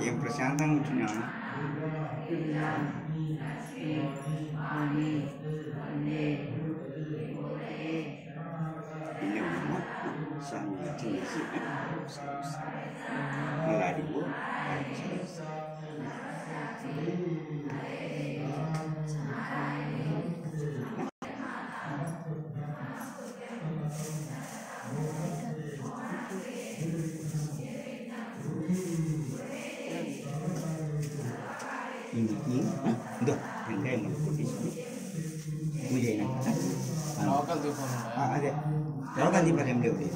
ఏం ప్రశాంతంగా ఉంటున్నా మళ్ళీ ini udah yang mau kondisi ujian ada kan di pada dia udah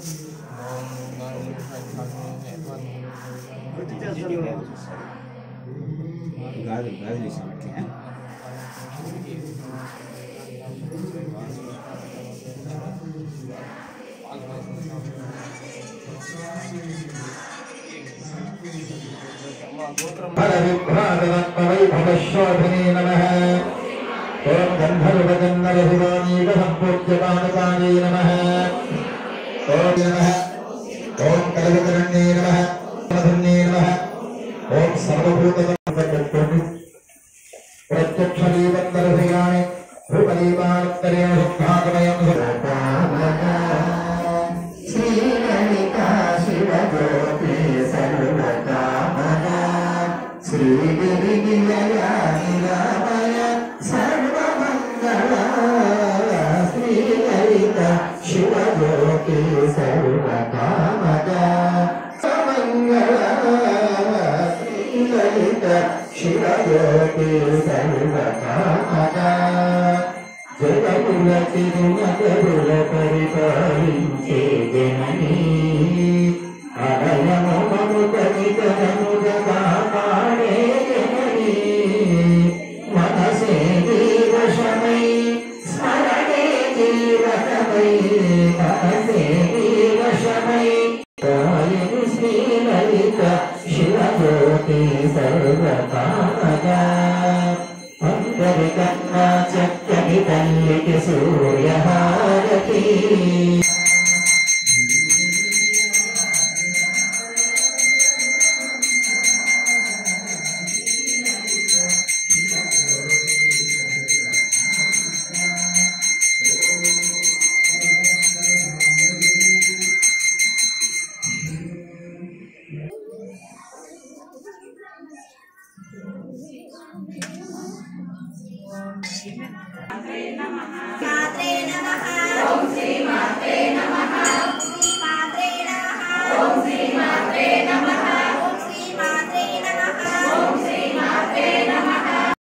gagal di sana ya भगवैभवशोभने नमः ओम गन्धर्वगन्धर्वहिवानीकसम्पूज्यपादकाले नमः ओम कलविकरण्ये नमः धन्ये नमः ओम सर्वभूततत्त्वं प्रत्यक्षलीवन्दरभिगाणि भूपलीवान्तरेण शुद्धागमयं श्रीललिता शिवज्योति सर्वकामना श्रीगिरिनिलयानिलमय सर्वमङ्गला श्रीललिता शिवज्योति सर्वकामदा समङ्गला श्रीललिता शिवज्योति सर्वकामदा जगमुलतिरुमगरुलपरिपालिंचे जननी अरयमुपमुपनितरमुदकापाणे जननी मनसे जीवशमै स्मरणे जीवशमै मनसे जीवशमै कायिनि श्रीललिता शिवज्योति सर्वकामदा अंतरिकन्ना चक्कनितल्लिति सूर्यहारती मात्रे नमः ओम श्री मात्रे नमः